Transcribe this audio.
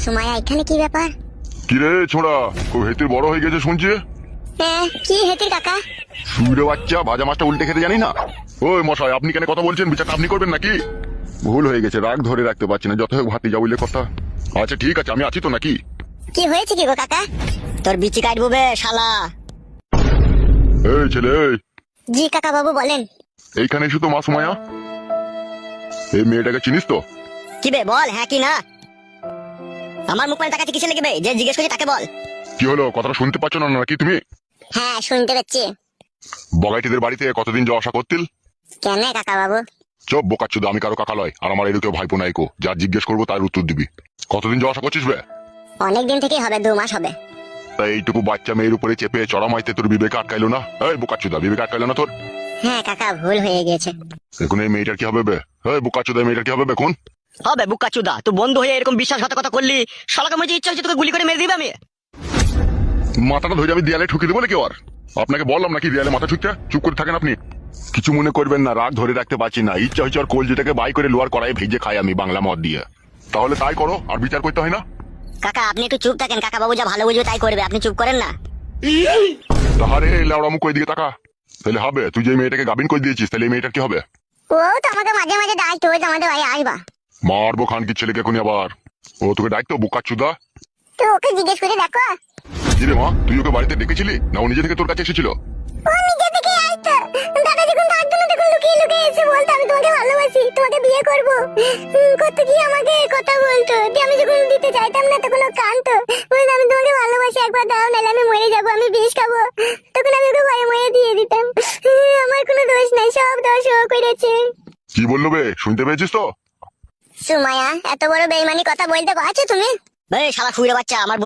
সুমাইয়া এখানে কি ব্যাপার? কিরে ছোড়া, খুব হেতির বড় হয়ে গেছে শুনছি। হ্যাঁ, কি হেতির কাকা? সুইরে বাচ্চা, ভাজা মাছটা উল্টে খেতে জানি না। ওই মশাই, আপনি কেন কথা বলছেন? বিচারটা আপনি করবেন নাকি? ভুল হয়ে গেছে, রাগ ধরে রাখতে পারছি না। যত হোক ভাতি যা বললে কথা। আচ্ছা ঠিক আছে, আমি আছি তো নাকি? কি হয়েছে কি গো কাকা? তোর বিচি কাটবো বে শালা। এই ছেলে, এই জি কাকা বাবু বলেন। এইখানে এসো তো মা সুমাইয়া। এই মেয়েটাকে চিনিস তো? কি বে বল, হ্যাঁ কি না? আমার মুখ মানে তাকাচ্ছি কিসে লেগে বে? যে জিজ্ঞেস করছি তাকে বল। কি হলো, কথাটা শুনতে পাচ্ছ না নাকি তুমি? হ্যাঁ শুনতে পাচ্ছি। বগাইটিদের বাড়িতে কতদিন যাওয়া আসা করতিল? কেন কাকা বাবু? চপ বোকাচ্ছুদা, আমি কারো কাকা লয়, আর আমার এর কেউ ভাইপো নাইকো। যা জিজ্ঞেস করবো তার উত্তর দিবি। কতদিন যাওয়া আসা করছিস বে? অনেক দিন থেকেই হবে, 2 মাস হবে। তা এইটুকু বাচ্চা মেয়ের উপরে চেপে চড়া মাইতে তোর বিবেকে আটকাইলো না? এই বোকাচ্ছুদা, বিবেকে আটকাইলো না তোর? হ্যাঁ কাকা, ভুল হয়ে গেছে। এখন এই মেয়েটার কি হবে বে? এই বোকাচ্ছুদা, এই মেয়েটার কি হবে এখন? হবে বুকা চুদা, তুই বন্ধু হয়ে এরকম বিশ্বাসঘাতকতা করলি, শালাকে মনে হচ্ছে ইচ্ছা হচ্ছে তোকে গুলি করে মেরে দিবে আমি। মাথাটা ধরে আমি দেয়ালে ঠুকে দেবো নাকি? আর আপনাকে বললাম নাকি দেয়ালে মাথা ঠুকতে? চুপ করে থাকেন আপনি। কিছু মনে করবেন না, রাগ ধরে রাখতে পারছি না। ইচ্ছা হচ্ছে আর কলজিটাকে বাই করে লোয়ার কড়াই ভেজে খাই আমি বাংলা মদ দিয়ে। তাহলে তাই করো, আর বিচার করতে হয় না। কাকা আপনি একটু চুপ থাকেন, কাকা বাবু যা ভালো বুঝবে তাই করবে, আপনি চুপ করেন না। তাহারে লাউড়া মুখ ওই দিকে তাকা। তাহলে হবে, তুই যে মেয়েটাকে গাবিন করে দিয়েছিস, তাহলে এই মেয়েটার কি হবে? ও তো আমাকে মাঝে মাঝে ডাকতো, ওই তো আমাদের ভাই আসবা। মারবো খান কি ছেলেকে এখনই আবার। ও তোকে ডাকতো বোকাচ্ছুদা? তো ওকে জিজ্ঞেস করে দেখো। কি রে মা, তুই ওকে বাড়িতে ডেকেছিলি না ও নিজে থেকে তোর কাছে এসেছিল? ও নিজে থেকে আসতো। দাদা যখন থাকতো না তখন লুকিয়ে লুকিয়ে এসে বলতো আমি তোমাকে ভালোবাসি, তোমাকে বিয়ে করবো। কত কি আমাকে কথা বলতো। দিয়ে আমি যখন দিতে চাইতাম না তখন ও কাঁদতো, বলতো আমি তোমাকে ভালোবাসি, একবার দাও নাহলে আমি মরে যাবো, আমি বিষ খাবো। তখন আমি ওকে ভয়ে মরে দিয়ে দিতাম। আমার কোনো দোষ নাই, সব দোষ ও করেছে। কি বললো বে, শুনতে পেয়েছিস তো? সুমাইয়া, এত বড় বেইমানি কথা বলতে পারছো তুমি? বে শালা শুয়ে বাচ্চা, আমার